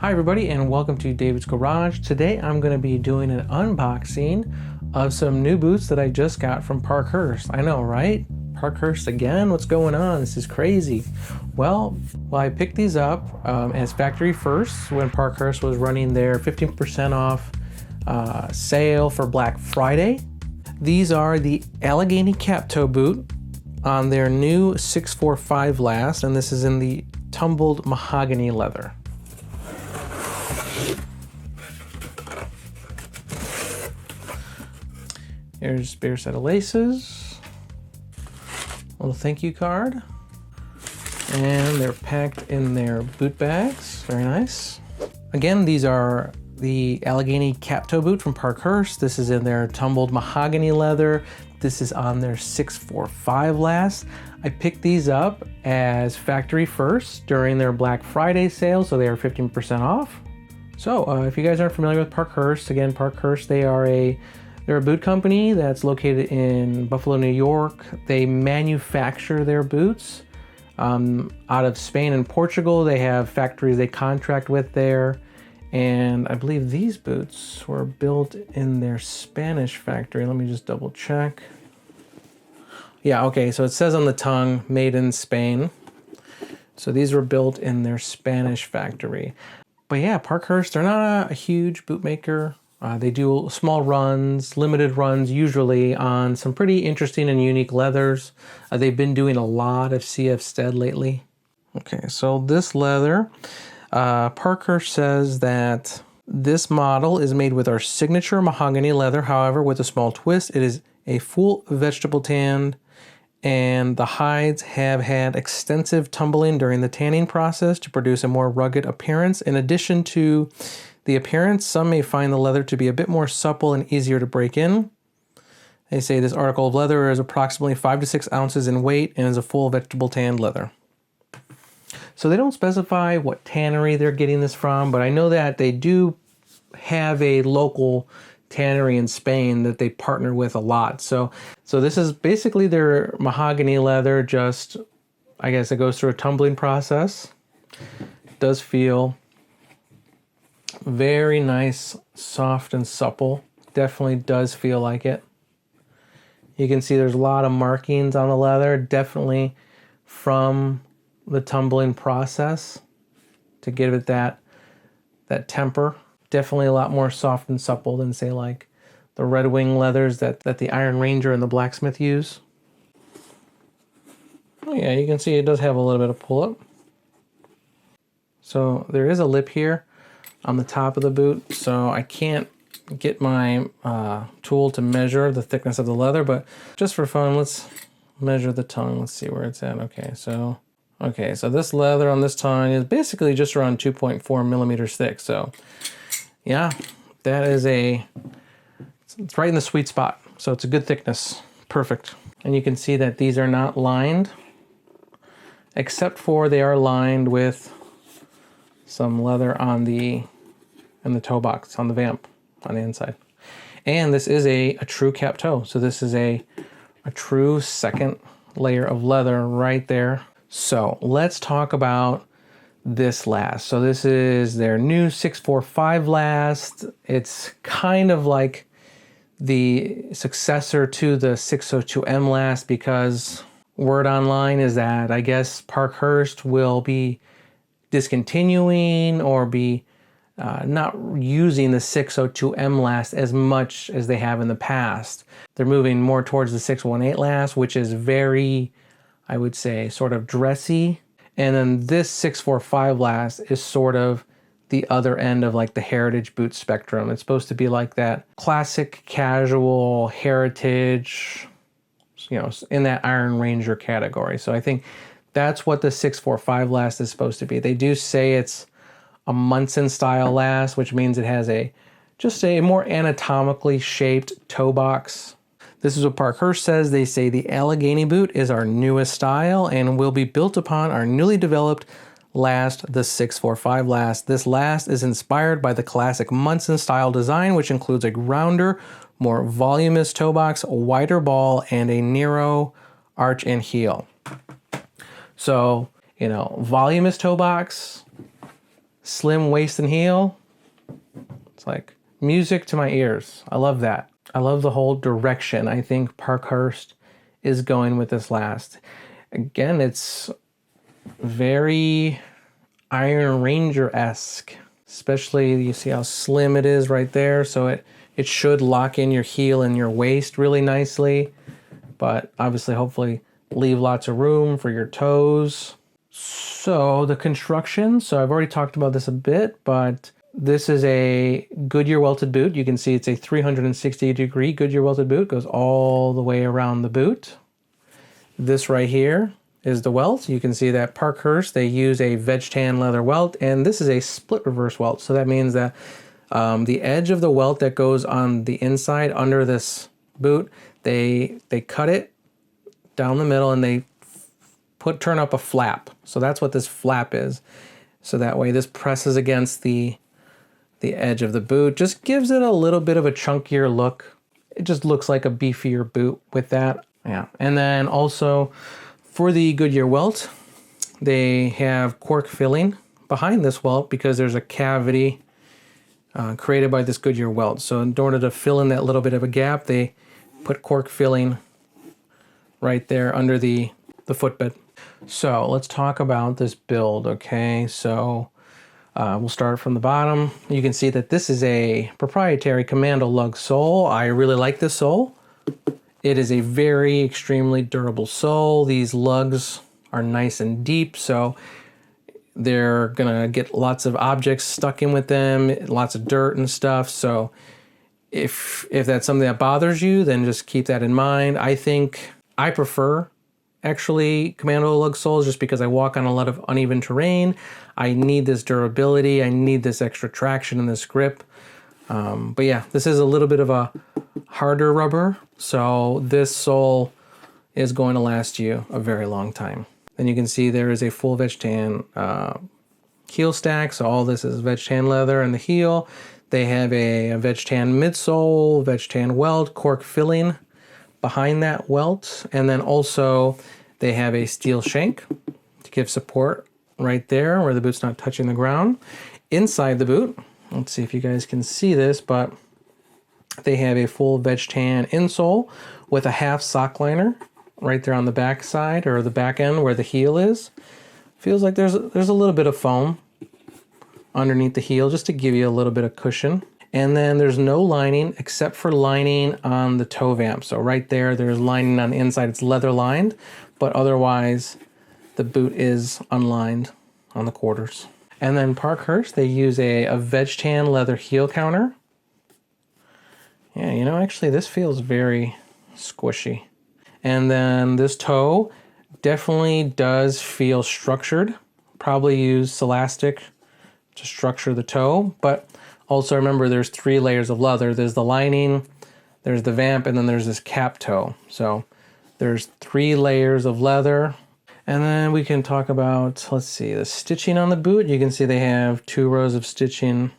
Hi everybody and welcome to David's Garage. Today I'm going to be doing an unboxing of some new boots that I just got from Parkhurst. I know, right? Parkhurst again? What's going on? This is crazy. Well, I picked these up as factory first when Parkhurst was running their 15% off sale for Black Friday. These are the Allegany Cap Toe boot on their new 645 last, and this is in the Tumbled Mahogany leather. Here's a spare set of laces, a little thank you card, and they're packed in their boot bags. Very nice. Again, these are the Allegany Cap Toe boot from Parkhurst. This is in their Tumbled Mahogany leather. This is on their 645 last. I picked these up as factory first during their Black Friday sale, so they are 15% off. So if you guys aren't familiar with Parkhurst, again, Parkhurst, they're a boot company that's located in Buffalo, New York. They manufacture their boots out of Spain and Portugal. They have factories they contract with there. And I believe these boots were built in their Spanish factory. Let me just double check. Yeah, okay, so it says on the tongue, made in Spain. So these were built in their Spanish factory. But yeah, Parkhurst, they're not a huge boot maker. They do small runs, limited runs, usually on some pretty interesting and unique leathers. They've been doing a lot of CF Stead lately. Okay, so this leather, Parkhurst says that this model is made with our signature mahogany leather. However, with a small twist, it is a full vegetable tan, and the hides have had extensive tumbling during the tanning process to produce a more rugged appearance. In addition to the appearance, some may find the leather to be a bit more supple and easier to break in. They say this article of leather is approximately 5 to 6 ounces in weight and is a full vegetable tanned leather. So they don't specify what tannery they're getting this from, but I know that they do have a local tannery in Spain that they partner with a lot. So this is basically their mahogany leather, just, I guess it goes through a tumbling process. It does feel very nice, soft and supple. Definitely does feel like it. You can see there's a lot of markings on the leather, definitely from the tumbling process to give it that temper. Definitely a lot more soft and supple than, say, like the Red Wing leathers that the Iron Ranger and the Blacksmith use. Oh yeah, you can see it does have a little bit of pull-up. So there is a lip here on the top of the boot, so I can't get my tool to measure the thickness of the leather, but just for fun, let's measure the tongue. Let's see where it's at. Okay, so this leather on this tongue is basically just around 2.4 millimeters thick. So yeah, that is it's right in the sweet spot. So it's a good thickness, perfect. And you can see that these are not lined, except for they are lined with some leather on the toe box, on the vamp, on the inside. And this is a true cap toe. So this is a true second layer of leather right there. So let's talk about this last. So this is their new 645 last. It's kind of like the successor to the 602M last, because word online is that I guess Parkhurst will be discontinuing or be not using the 602M last as much as they have in the past. They're moving more towards the 618 last, which is very, I would say, sort of dressy. And then this 645 last is sort of the other end of like the heritage boot spectrum. It's supposed to be like that classic casual heritage, you know, in that Iron Ranger category. So I think that's what the 645 last is supposed to be. They do say it's a Munson style last, which means it has just a more anatomically shaped toe box. This is what Parkhurst says. They say the Allegany boot is our newest style and will be built upon our newly developed last, the 645 last. This last is inspired by the classic Munson style design, which includes a rounder, more voluminous toe box, a wider ball, and a narrow arch and heel. So, you know, voluminous toe box, slim waist and heel. It's like music to my ears. I love that. I love the whole direction I think Parkhurst is going with this last. Again, it's very Iron Ranger-esque, especially you see how slim it is right there. So it should lock in your heel and your waist really nicely, but obviously hopefully leave lots of room for your toes. So the construction, so I've already talked about this a bit, but this is a Goodyear welted boot. You can see it's a 360-degree Goodyear welted boot. Goes all the way around the boot. This right here is the welt. You can see that Parkhurst, they use a veg tan leather welt, and this is a split reverse welt. So that means that the edge of the welt that goes on the inside under this boot, they cut it down the middle and they turn up a flap. So that's what this flap is. So that way this presses against the edge of the boot, just gives it a little bit of a chunkier look. It just looks like a beefier boot with that. Yeah. And then also for the Goodyear welt, they have cork filling behind this welt because there's a cavity created by this Goodyear welt. So in order to fill in that little bit of a gap, they put cork filling right there under the footbed. So let's talk about this build, okay? So we'll start from the bottom. You can see that this is a proprietary Commando lug sole. I really like this sole. It is a very extremely durable sole. These lugs are nice and deep, so they're gonna get lots of objects stuck in with them, lots of dirt and stuff. So if that's something that bothers you, then just keep that in mind. I prefer actually Commando lug soles just because I walk on a lot of uneven terrain. I need this durability. I need this extra traction in this grip. But yeah, this is a little bit of a harder rubber, so this sole is going to last you a very long time. Then you can see there is a full veg tan heel stack, so all this is veg tan leather in the heel. They have a veg tan midsole, veg tan welt, cork filling behind that welt, and then also they have a steel shank to give support right there where the boot's not touching the ground. Inside the boot, let's see if you guys can see this, but they have a full veg tan insole with a half sock liner right there on the back side or the back end where the heel is. Feels like there's a little bit of foam underneath the heel just to give you a little bit of cushion. And then there's no lining except for lining on the toe vamp. So right there's lining on the inside. It's leather lined, but otherwise the boot is unlined on the quarters. And then Parkhurst, they use a veg tan leather heel counter. Yeah, you know, actually this feels very squishy. And then this toe definitely does feel structured. Probably use Celastic to structure the toe, but also remember there's 3 layers of leather. There's the lining, there's the vamp, and then there's this cap toe. So there's 3 layers of leather. And then we can talk about, let's see, the stitching on the boot. You can see they have 2 rows of stitching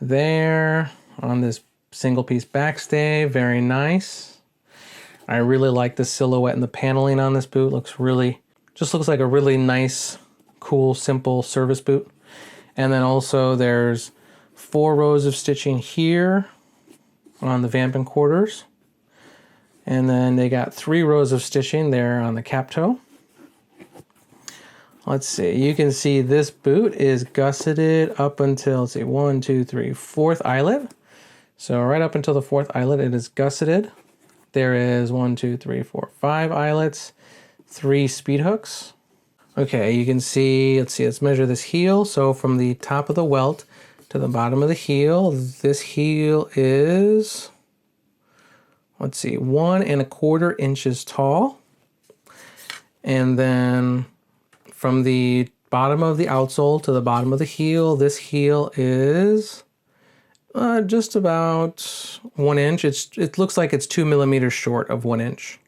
there on this single piece backstay. Very nice. I really like the silhouette and the paneling on this boot. Looks like a really nice, cool, simple service boot. And then also there's 4 rows of stitching here on the vamp and quarters. And then they got 3 rows of stitching there on the cap toe. Let's see, you can see this boot is gusseted up until, let's see, 1, 2, 3, 4th eyelet. So right up until the 4th eyelet, it is gusseted. There is 1, 2, 3, 4, 5 eyelets, 3 speed hooks. Okay, you can see, let's measure this heel. So from the top of the welt to the bottom of the heel, this heel is, 1 1/4 inches tall. And then from the bottom of the outsole to the bottom of the heel, this heel is just about 1 inch. It looks like it's 2 millimeters short of 1 inch.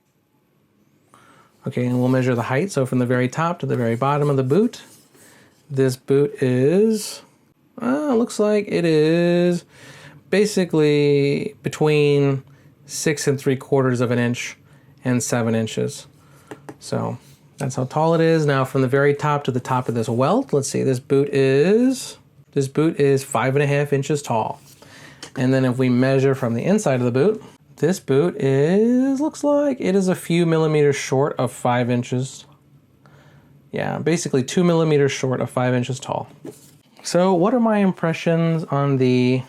Okay, and we'll measure the height. So from the very top to the very bottom of the boot, this boot is, looks like it is basically between 6 3/4 of an inch and 7 inches. So that's how tall it is. Now from the very top to the top of this welt, let's see, this boot is This boot is 5.5 inches tall. And then if we measure from the inside of the boot, this boot looks like it is a few millimeters short of 5 inches. Yeah, basically 2 millimeters short of 5 inches tall. So what are my impressions on the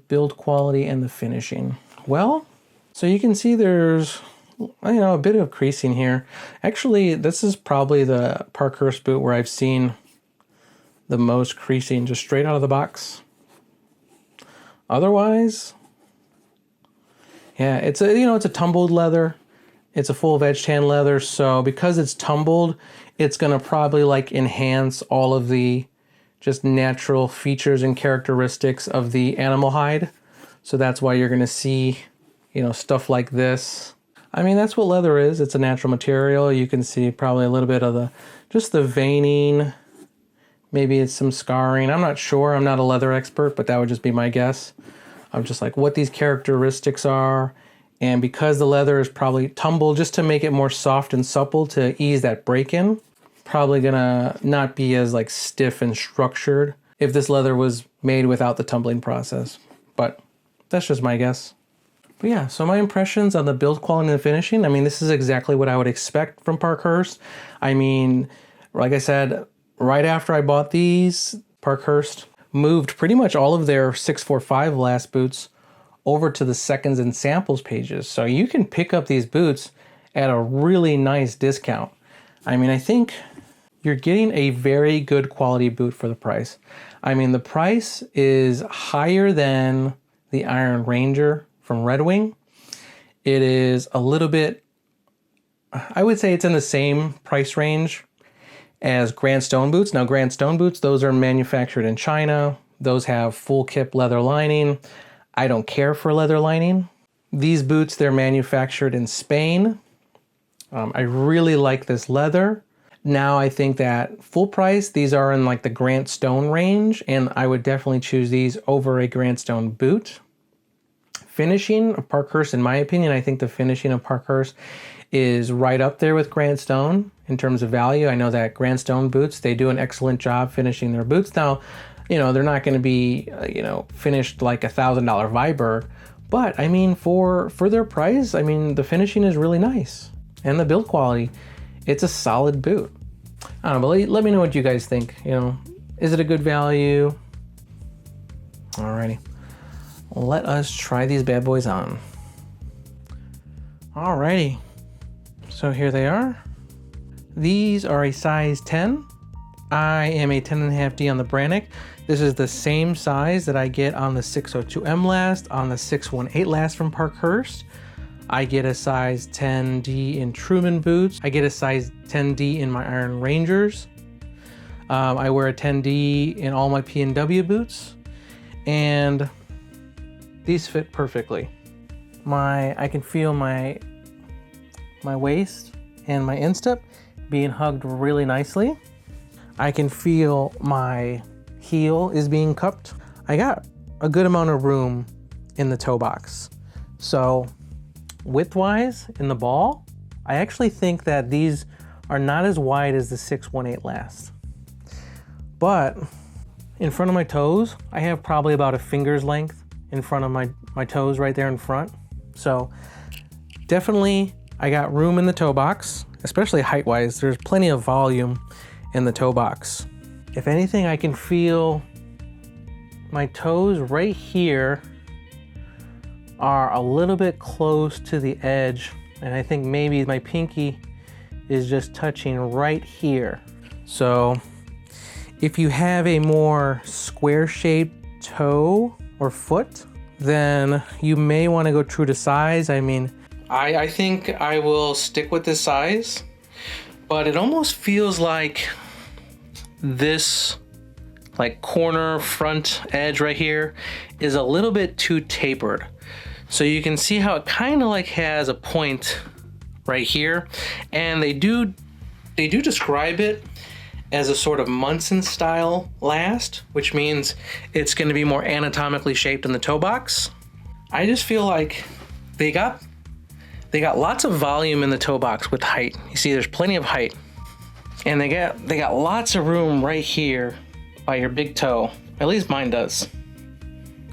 build quality and the finishing? Well, so you can see there's, a bit of creasing here. Actually, this is probably the Parkhurst boot where I've seen the most creasing just straight out of the box. Otherwise, yeah, it's a tumbled leather. It's a full veg tan leather, so because it's tumbled, it's gonna probably like enhance all of the just natural features and characteristics of the animal hide. So that's why you're gonna see, stuff like this. I mean, that's what leather is. It's a natural material. You can see probably a little bit of just the veining. Maybe it's some scarring. I'm not sure. I'm not a leather expert, but that would just be my guess. I'm just like what these characteristics are. And because the leather is probably tumbled, just to make it more soft and supple to ease that break-in, probably gonna not be as like stiff and structured if this leather was made without the tumbling process. But that's just my guess. But yeah, so my impressions on the build quality and the finishing, I mean, this is exactly what I would expect from Parkhurst. I mean, like I said, right after I bought these, Parkhurst moved pretty much all of their 645 last boots over to the seconds and samples pages. So you can pick up these boots at a really nice discount. I mean, I think you're getting a very good quality boot for the price. I mean, the price is higher than the Iron Ranger from Red Wing. It is a little bit, I would say it's in the same price range as Grand Stone boots. Now, Grand Stone boots, those are manufactured in China. Those have full kip leather lining. I don't care for leather lining. These boots, they're manufactured in Spain. I really like this leather. Now I think that full price, these are in like the Grant Stone range, and I would definitely choose these over a Grant Stone boot. Finishing of Parkhurst, in my opinion, I think the finishing of Parkhurst is right up there with Grant Stone in terms of value. I know that Grant Stone boots, they do an excellent job finishing their boots. Now, they're not going to be, finished like $1,000 Viberg, but I mean, for their price, I mean, the finishing is really nice. And the build quality, it's a solid boot. I don't know, but let me know what you guys think. Is it a good value? Alrighty. Let us try these bad boys on. Alrighty. So here they are. These are a size 10. I am a 10.5D on the Brannock. This is the same size that I get on the 602M last, on the 618 last from Parkhurst. I get a size 10D in Truman boots. I get a size 10D in my Iron Rangers. I wear a 10D in all my P&W boots. And these fit perfectly. I can feel my waist and my instep being hugged really nicely. I can feel my heel is being cupped. I got a good amount of room in the toe box. So width-wise in the ball, I actually think that these are not as wide as the 618 last. But in front of my toes, I have probably about a finger's length in front of my toes right there in front. So definitely I got room in the toe box, especially height-wise. There's plenty of volume in the toe box. If anything, I can feel my toes right here are a little bit close to the edge, and I think maybe my pinky is just touching right here. So if you have a more square-shaped toe or foot, then you may want to go true to size. I mean, I think I will stick with this size, but it almost feels like this like corner front edge right here is a little bit too tapered. So you can see how it kind of like has a point right here, and they do describe it as a sort of Munson style last, which means it's going to be more anatomically shaped in the toe box. I just feel like they got lots of volume in the toe box with height. You see there's plenty of height, and they got lots of room right here by your big toe. At least mine does.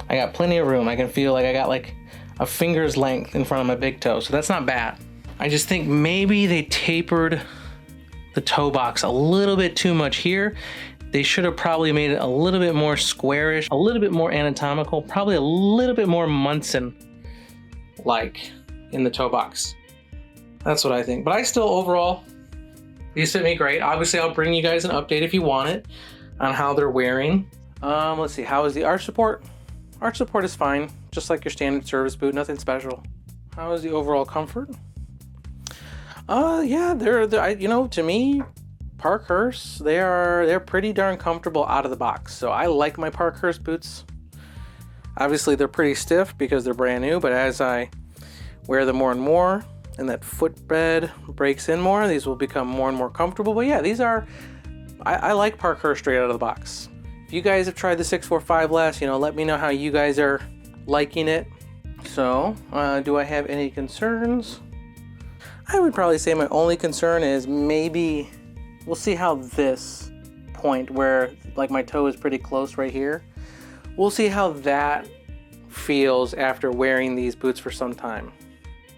I got plenty of room. I can feel like I got like a finger's length in front of my big toe, so that's not bad. I just think maybe they tapered the toe box a little bit too much here. They should have probably made it a little bit more squarish, a little bit more anatomical, probably a little bit more Munson-like in the toe box. That's what I think. But I still, overall, these fit me great. Obviously, I'll bring you guys an update if you want it on how they're wearing. Let's see, how is the arch support? Arch support is fine, just like your standard service boot, nothing special. How is the overall comfort? Yeah, they're you know, to me, Parkhurst, they're pretty darn comfortable out of the box. So I like my Parkhurst boots. Obviously, they're pretty stiff because they're brand new, but as I wear them more and more, and that footbed breaks in more, these will become more and more comfortable. But yeah, these are, I like Parkhurst straight out of the box. If you guys have tried the 645 last, you know, let me know how you guys are liking it. So, do I have any concerns? I would probably say my only concern is maybe, we'll see how this point where like my toe is pretty close right here. We'll see how that feels after wearing these boots for some time.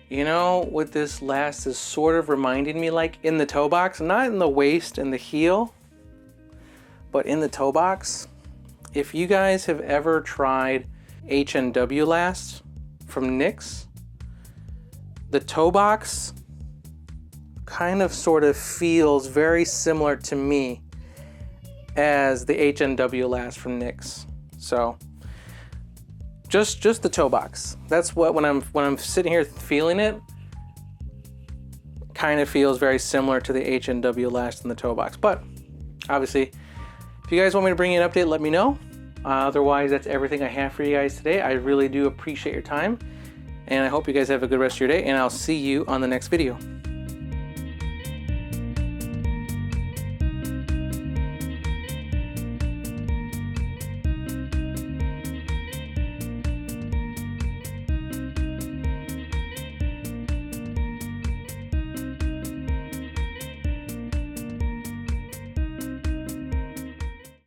You know what this last is sort of reminding me like in the toe box, not in the waist and the heel, but in the toe box. If you guys have ever tried H&W last from NYX, the toe box kind of sort of feels very similar to me as the H&W last from NYX. So just the toe box. That's what when I'm sitting here feeling it, kind of feels very similar to the H&W last in the toe box. But obviously, if you guys want me to bring you an update, let me know. Otherwise, that's everything I have for you guys today. I really do appreciate your time, and I hope you guys have a good rest of your day, and I'll see you on the next video.